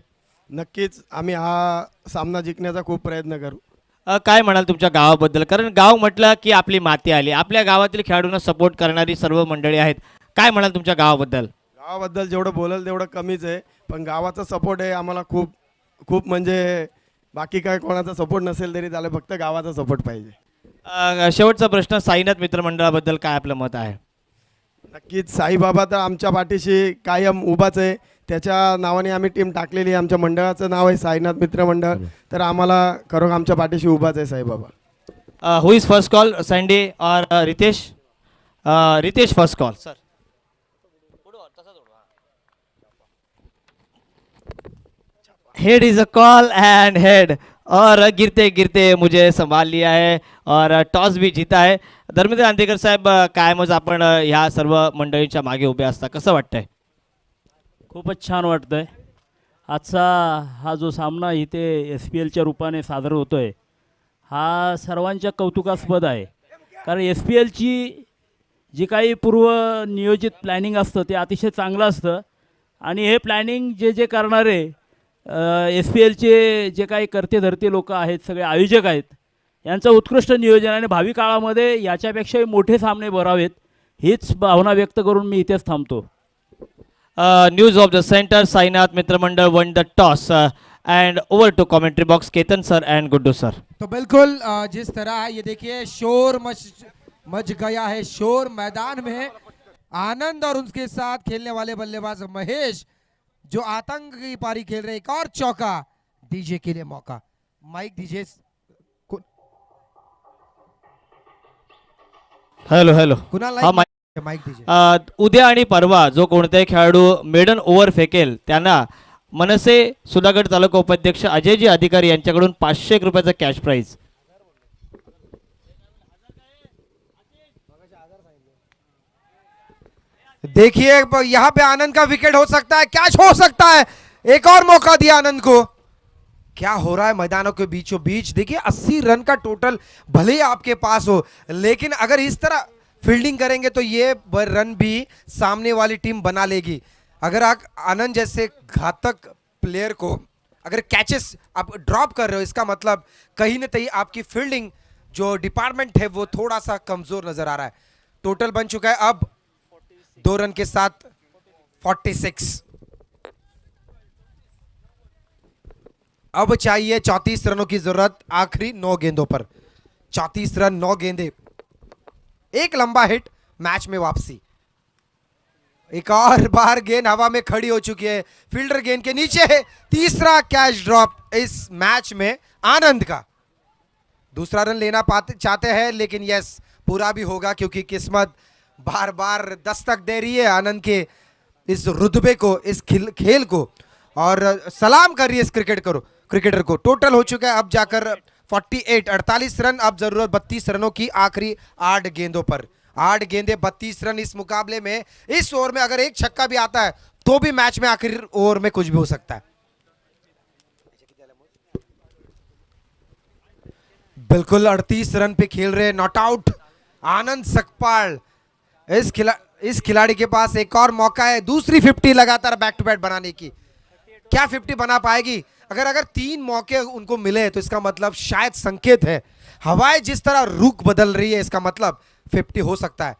नक्कीच आम्ही हा सामना जिंकण्याचा खूप प्रयत्न करू। काय म्हणाल तुमच्या गावाबद्दल? कारण गाव म्हटलं की आपली माती आली, आपल्या गावातील खेळाडूंना सपोर्ट करणारी सर्व मंडळी आहेत, काय म्हणाल तुमच्या गावाबद्दल? गावाबद्दल जेवढं बोलाल तेवढं कमीच आहे, पण गावाचा सपोर्ट आहे आम्हाला खूप खूप, म्हणजे बाकी काय कोणाचा सपोर्ट नसेल तरी झालं, फक्त गावाचा सपोर्ट पाहिजे। शेवटचा प्रश्न, साईनाथ मित्रमंडळाबद्दल काय आपलं मत आहे? नक्कीच साईबाबा तर आमच्या पाठीशी कायम उभाच आहे, त्याच्या नावाने आम्ही टीम टाकलेली आहे, आमच्या मंडळाचं नाव आहे साईनाथ मित्रमंडळ, तर आम्हाला खरं आमच्या पाठीशी उभाच आहे Saibaba. Who is first call, Sandy और Ritesh? Ritesh first call sir. Head is a call and head, और गिरते गिरते मुझे संभाल लिया है और टॉस भी जीता है। धर्मेंद्र आंदेकर साहेब, कायमच आपण ह्या सर्व मंडळींच्या मागे उभे असता, कसं वाटतंय? खूपच छान वाटतंय। आजचा हा जो सामना इथे SPLच्या रूपाने सादर होतोय, हा सर्वांच्या कौतुकास्पद आहे, कारण SPLची जी काही पूर्व नियोजित प्लॅनिंग असतं ते अतिशय चांगलं असतं, आणि हे प्लॅनिंग जे करणारे SPLचे जे काही करते धरते लोक आहेत, सगळे आयोजक आहेत, यांचं उत्कृष्ट नियोजन आणि भावी काळामध्ये याच्यापेक्षाही मोठे सामने भरावेत हीच भावना व्यक्त करून मी इथेच थांबतो। News of the center, Sainath Mitramandal won the toss and over to commentary box Ketan sir and Guddu sir. तो बिल्कुल जिस तरह ये देखिए शोर मच गया है, शोर मैदान में आनंद और उसके साथ खेलने वाले बल्लेबाज महेश जो आतंक की पारी खेल रहे, एक और चौका डीजे के लिए मौका। माइक दीजिए। हॅलो हॅलो, कुणाल हा माइक दीजिए। उद्या आणि परवा जो कोणताही खेळाडू मेडन ओव्हर फेकेल त्यांना मनसे सुधागड तालुका उपाध्यक्ष अजयजी अधिकारी यांच्याकडून 500 रुपयाचा कॅश प्राइज। देखिए यहाँ पे आनंद का विकेट हो सकता है, कैच हो सकता है, एक और मौका दिया आनंद को। क्या हो रहा है मैदानों के बीचों बीच? देखिए 80 रन का टोटल भले ही आपके पास हो, लेकिन अगर इस तरह फील्डिंग करेंगे तो ये रन भी सामने वाली टीम बना लेगी। अगर आप आनंद जैसे घातक प्लेयर को अगर कैचेस आप ड्रॉप कर रहे हो, इसका मतलब कहीं ना कहीं आपकी फील्डिंग जो डिपार्टमेंट है वो थोड़ा सा कमजोर नजर आ रहा है। टोटल बन चुका है अब 2 रन के साथ 46। अब चाहिए 34 रनों की जरूरत आखिरी 9 गेंदों पर। 34 रन 9 गेंदे, एक लंबा हिट, मैच में वापसी। एक और बार गेंद हवा में खड़ी हो चुकी है, फील्डर गेंद के नीचे है। तीसरा कैच ड्रॉप इस मैच में आनंद का। दूसरा रन लेना चाहते हैं, लेकिन यस पूरा भी होगा क्योंकि किस्मत बार बार दस्तक दे रही है आनंद के इस रुतबे को, इस खेल को, और सलाम कर रही है इस क्रिकेट क्रिकेटर को। टोटल हो चुका है अब जाकर 48 रन। अब जरूरत 32 रनों की आखिरी 8 गेंदों पर। 8 गेंदे 32 रन इस मुकाबले में। इस ओवर में अगर एक छक्का भी आता है तो भी मैच में आखिरी ओवर में कुछ भी हो सकता है। बिल्कुल 38 रन पे खेल रहे नॉट आउट आनंद सकपाल। इस खिलाड़ी के पास एक और मौका है, दूसरी 50 लगातार बैक टू बैक बनाने की। क्या 50 बना पाएगी? अगर 3 मौके उनको मिले तो इसका मतलब शायद संकेत है। हवाएं जिस तरह रुख बदल रही है इसका मतलब 50 हो सकता है।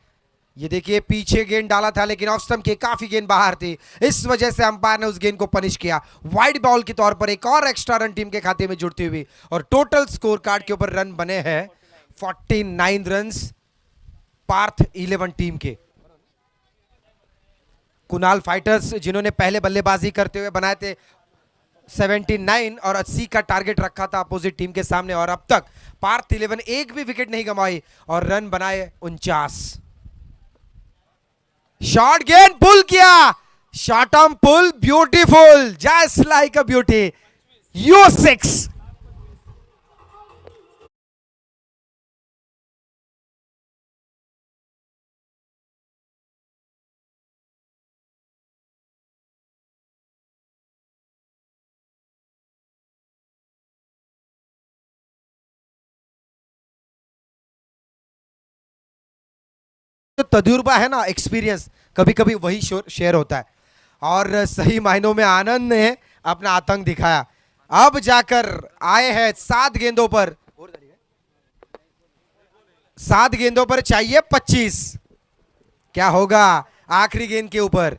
ये देखिए पीछे गेंद डाला था लेकिन ऑफ स्टंप के काफी गेंद बाहर थी, इस वजह से अंपायर ने उस गेंद को पनिश किया। वाइड बॉल के तौर पर एक और एक्स्ट्रा रन टीम के खाते में जुड़ती हुई और टोटल स्कोर कार्ड के ऊपर रन बने हैं 49 रन्स पार्थ 11 टीम के। कुणाल फाइटर्स जिन्होंने पहले बल्लेबाजी करते हुए बनाए थे 79 और 80 का टारगेट रखा था अपोजिट टीम के सामने, और अब तक पार्थ 11 एक भी विकेट नहीं गंवाई और रन बनाए 49। शॉर्ट गेंद पुल किया, short arm pull beautiful just like a beauty. You 6 तजुर्बा है ना, एक्सपीरियंस, कभी कभी वही शेयर होता है। और सही मायनों में आनंद ने अपना आतंक दिखाया। अब जाकर आए हैं 7 गेंदों पर, 7 गेंदों पर चाहिए 25। क्या होगा आखिरी गेंद के ऊपर?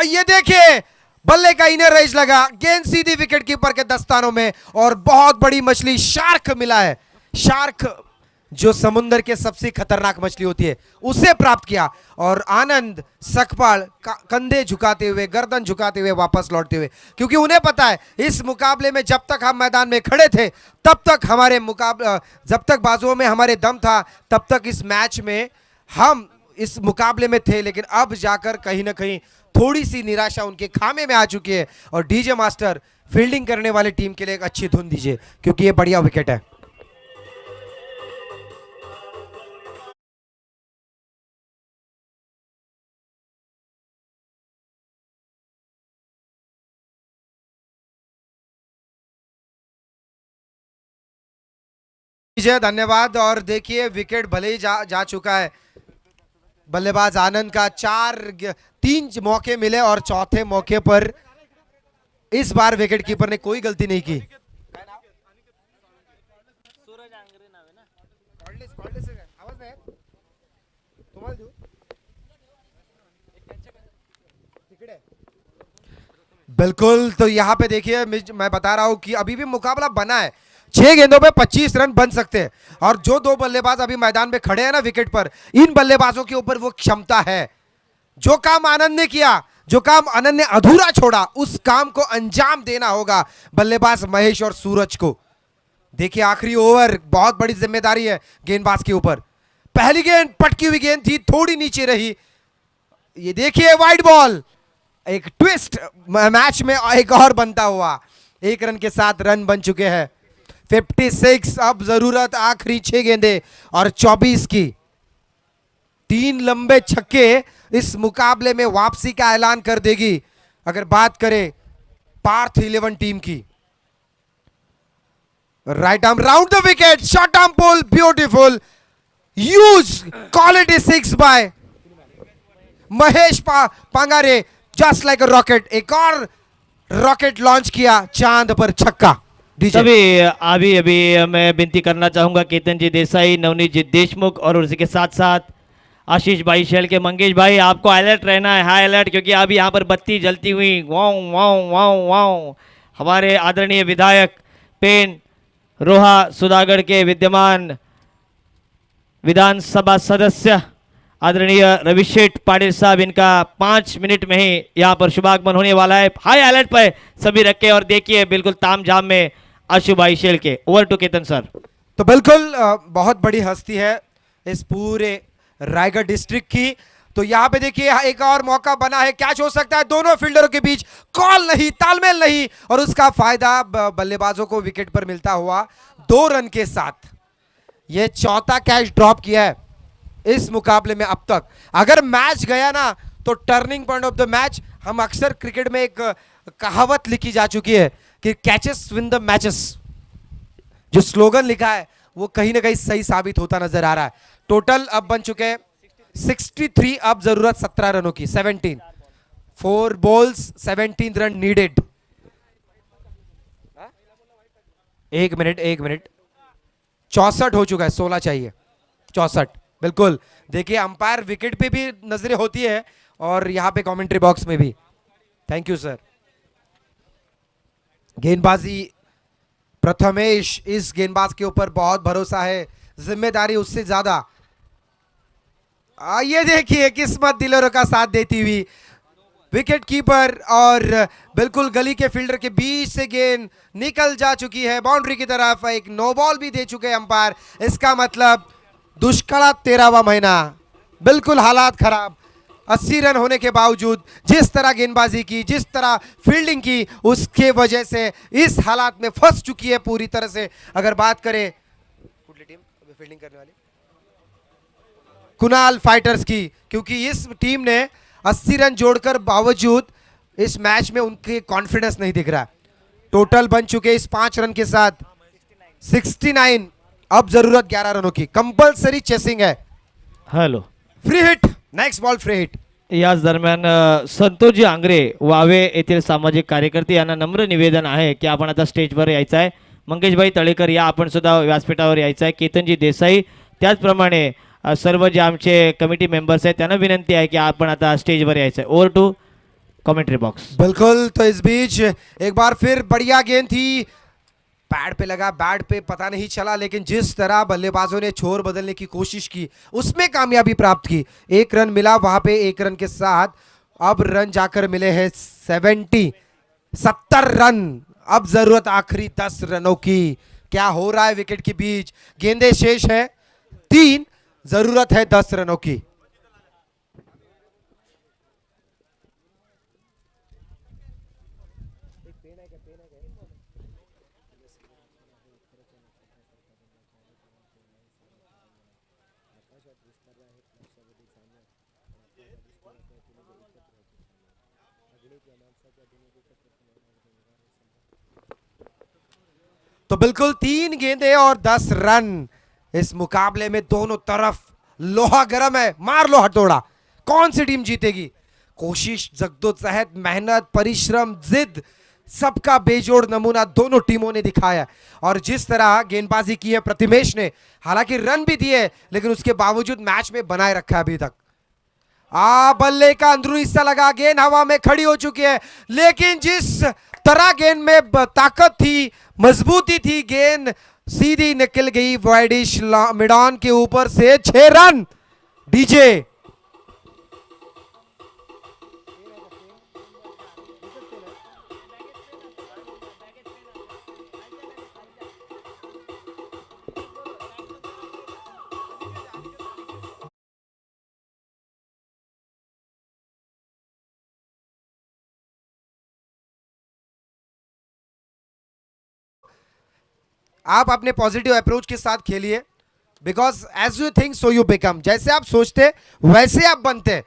ये देखिए बल्ले का इनर रेज लगा, गेंद सीधी विकेट कीपर के दस्तानों में और बहुत बड़ी मछली शार्क मिला है। शार्क जो समुद्र के सबसे खतरनाक मछली होती है उसे प्राप्त किया और आनंद सकपाल कंधे झुकाते हुए, गर्दन झुकाते हुए वापस लौटते हुए, क्योंकि उन्हें पता है इस मुकाबले में जब तक हम मैदान में खड़े थे तब तक हमारे मुकाबला, जब तक बाजुओं में हमारे दम था तब तक इस मैच में हम इस मुकाबले में थे। लेकिन अब जाकर कहीं ना कहीं थोड़ी सी निराशा उनके खामे में आ चुकी है। और डीजे मास्टर फील्डिंग करने वाले टीम के लिए एक अच्छी धुन दीजिए क्योंकि ये बढ़िया विकेट है। धन्यवाद। और देखिए विकेट भले ही जा चुका है बल्लेबाज आनंद का। 3 मौके मिले और चौथे मौके पर इस बार विकेट कीपर ने कोई गलती नहीं की। बिल्कुल, तो यहाँ पे देखिए मैं बता रहा हूं कि अभी भी मुकाबला बना है। 6 गेंदों पे 25 रन बन सकते हैं और जो 2 बल्लेबाज अभी मैदान में खड़े हैं ना विकेट पर, इन बल्लेबाजों के ऊपर वो क्षमता है। जो काम आनंद ने किया, जो काम आनंद ने अधूरा छोड़ा, उस काम को अंजाम देना होगा बल्लेबाज महेश और सूरज को। देखिए आखिरी ओवर, बहुत बड़ी जिम्मेदारी है गेंदबाज के ऊपर। पहली गेंद पटकी हुई गेंद थी, थोड़ी नीचे रही। ये देखिए वाइड बॉल, एक ट्विस्ट मैच में एक और बनता हुआ। 1 रन के साथ रन बन चुके हैं 56। अब जरूरत आखिरी 6 गेंदे और 24 की। 3 लंबे छक्के इस मुकाबले में वापसी का ऐलान कर देगी अगर बात करें पार्थ 11 टीम की। Right arm round the wicket, short arm pull beautiful, huge quality 6 by Mahesh Pangare, just like a rocket. एक और रॉकेट लॉन्च किया, चांद पर छक्का। तभी अभी मैं विनती करना चाहूंगा केतन जी देसाई, नवनीत जी देशमुख और उसी के साथ साथ आशीष भाई शेल के मंगेश भाई, आपको अलर्ट रहना है, हाई अलर्ट, क्योंकि अभी यहाँ पर बत्ती जलती हुई वाओ वाओ वाओ वाओ। हमारे आदरणीय विधायक पेन रोहा सुधागढ़ के विद्यमान विधानसभा सदस्य आदरणीय रविशेठ पाटिल साहब, इनका 5 मिनट में ही यहाँ पर शुभागमन होने वाला है। हाई अलर्ट पर सभी रखे और देखिए बिल्कुल तामझाम में आशु भाई शेल के। Over to Ketan sir. तो बिल्कुल बहुत बड़ी हस्ती है इस पूरे रायगढ़ डिस्ट्रिक्ट की। तो यहाँ पे देखिए एक और मौका बना है, कैच हो सकता है, दोनों फील्डरों के बीच कॉल नहीं, तालमेल नहीं, और उसका फायदा बल्लेबाजों को विकेट पर मिलता हुआ 2 रन के साथ। ये चौथा कैच ड्रॉप किया है इस मुकाबले में अब तक। अगर मैच गया ना तो turning point of the match. हम अक्सर क्रिकेट में एक कहावत लिखी जा चुकी है कि कैचेस विन द मैचेस, जो स्लोगन लिखा है वो कहीं ना कहीं सही साबित होता नजर आ रहा है। टोटल अब बन चुके हैं 63, अब जरूरत 17 रनों की, 17, 4 बॉल्स 17 रन नीडेड। एक मिनट 64 हो चुका है, 16 चाहिए, 64 बिल्कुल। देखिए अंपायर विकेट पे भी नजरें होती है और यहां पे कमेंट्री बॉक्स में भी। Thank you sir. गेंदबाजी प्रथमेश, इस गेंदबाज के ऊपर बहुत भरोसा है, जिम्मेदारी उससे ज्यादा। ये देखिए किस्मत दिलों का साथ देती हुई विकेट कीपर, और बिल्कुल गली के फील्डर के बीच से गेंद निकल जा चुकी है बाउंड्री की तरफ। एक नो बॉल भी दे चुके हैं अंपायर। इसका मतलब दुष्काल 13वां महीना, बिल्कुल हालात खराब। 80 रन होने के बावजूद जिस तरह गेंदबाजी की, जिस तरह फील्डिंग की, उसके वजह से इस हालात में फंस चुकी है पूरी तरह से। अगर बात करें टीम फील्डिंग करने वाली कुणाल फाइटर्स की, क्योंकि इस टीम ने 80 रन जोड़कर बावजूद इस मैच में उनके कॉन्फिडेंस नहीं दिख रहा। टोटल बन चुके इस 5 रन के साथ 69। अब जरूरत 11 रनों की, कंपल्सरी चेसिंग है। Hello, free hit, next ball free hit. याच दरम्यान संतोषजी आंग्रे वावे येथील सामाजिक कार्यकर्ते यांना नम्र निवेदन आहे की आपण आता स्टेजवर यायचं आहे। मंगेशभाई तळेकर या, आपण सुद्धा व्यासपीठावर यायचं आहे। केतनजी देसाई, त्याचप्रमाणे सर्व जे आमचे कमिटी मेंबर्स आहेत त्यांना विनंती आहे की आपण आता स्टेजवर यायचं आहे। Over to commentary box. बिल्कुल, तो इस बीच एक बार फिर बढ़िया गेंद थी, पैड पे लगा, बैट पे पता नहीं चला, लेकिन जिस तरह बल्लेबाजों ने छोर बदलने की कोशिश की उसमें कामयाबी प्राप्त की। 1 रन मिला वहां पे, 1 रन के साथ अब रन जाकर मिले हैं 70 रन। अब जरूरत आखिरी 10 रनों की। क्या हो रहा है विकेट के बीच? गेंदे शेष है 3, जरूरत है 10 रनों की। तो बिल्कुल 3 गेंदें और 10 रन। इस मुकाबले में दोनों तरफ लोहा गर्म है, मार लो हथौड़ा। कौन सी टीम जीतेगी? कोशिश, जद्दोजहद, मेहनत, परिश्रम, जिद, सबका बेजोड़ नमूना दोनों टीमों ने दिखाया। और जिस तरह गेंदबाजी की है प्रतिमेश ने, हालांकि रन भी दिए लेकिन उसके बावजूद मैच में बनाए रखा है अभी तक। बल्ले का अंदरूनी हिस्सा लगा, गेंद हवा में खड़ी हो चुकी है, लेकिन जिस तरह गेंद में ताकत थी, मजबूती थी, गेंद सीधी निकल गई वाइडिश मिडॉन के ऊपर से। 6 रन। डीजे आप अपने पॉजिटिव अप्रोच के साथ खेलिए, because as you think so you become. जैसे आप सोचते वैसे आप बनते।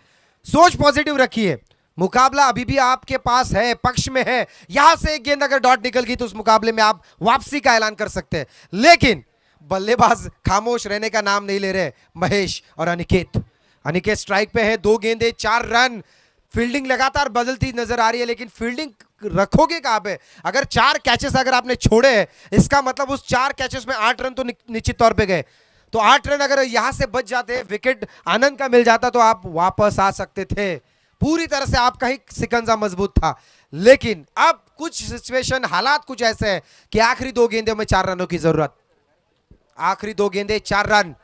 सोच पॉजिटिव रखिए। मुकाबला अभी भी आपके पास है, पक्ष में है। यहां से एक गेंद अगर डॉट निकल गई तो उस मुकाबले में आप वापसी का ऐलान कर सकते हैं। लेकिन बल्लेबाज खामोश रहने का नाम नहीं ले रहे। महेश और अनिकेत स्ट्राइक पे है, 2 गेंदे 4 रन। फील्डिंग लगातार बदलती नजर आ रही है, लेकिन फील्डिंग रखोगे कहां पे? अगर 4 कैचेस अगर आपने छोड़े हैं, इसका मतलब उस 4 कैचेस में 8 रन तो निश्चित तौर पे गए। तो 8 रन अगर यहां से बच जाते, विकेट आनंद का मिल जाता, तो आप वापस आ सकते थे। पूरी तरह से आपका ही सिकंजा मजबूत था। लेकिन अब कुछ सिचुएशन, हालात कुछ ऐसे है कि आखिरी 2 गेंदों में 4 रनों की जरूरत। आखिरी 2 गेंदे 4 रन।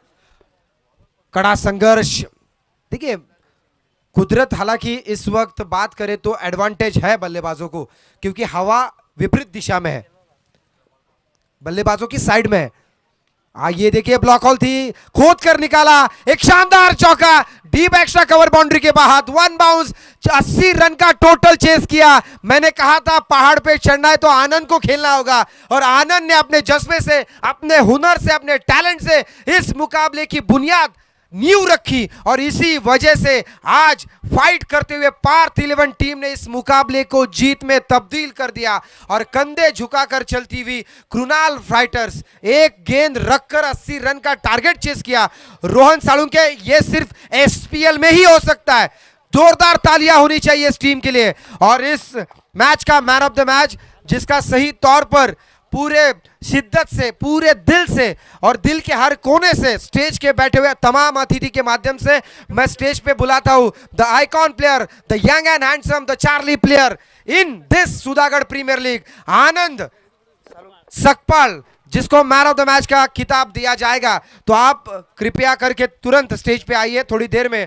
कड़ा संघर्ष। देखिए कुदरत, हालांकि इस वक्त बात करें तो एडवांटेज है बल्लेबाजों को, क्योंकि हवा विपरीत दिशा में है, बल्लेबाजों की साइड में है। ये देखिए ब्लॉक होल थी, खोद कर निकाला, एक शानदार चौका। डीप एक्स्ट्रा कवर बाउंड्री के बाहर 1 बाउंस, 80 रन का टोटल चेस किया। मैंने कहा था पहाड़ पे चढ़ना है तो आनंद को खेलना होगा, और आनंद ने अपने जज्बे से, अपने हुनर से, अपने टैलेंट से इस मुकाबले की बुनियाद नींव रखी, और इसी वजह से आज फाइट करते हुए पार्थ 11 टीम ने इस मुकाबले को जीत में तब्दील कर दिया। और कंधे झुकाकर चलती हुई कृणाल फाइटर्स एक गेंद रखकर 80 रन का टारगेट चेस किया। रोहन साळुंके, ये सिर्फ एसपीएल में ही हो सकता है। जोरदार तालियां होनी चाहिए इस टीम के लिए। और इस मैच का मैन ऑफ द मैच, जिसका सही तौर पर पूरे शिद्दत से, पूरे दिल से और दिल के हर कोने से स्टेज के बैठे हुए तमाम अतिथि के माध्यम से मैं स्टेज पे बुलाता हूं the icon player, the young and handsome, the charlie player in this Sudhagad premier league, Anand Sakpal, जिसको मैन ऑफ द मैच का खिताब दिया जाएगा। तो आप कृपया करके तुरंत स्टेज पे आइए, थोड़ी देर में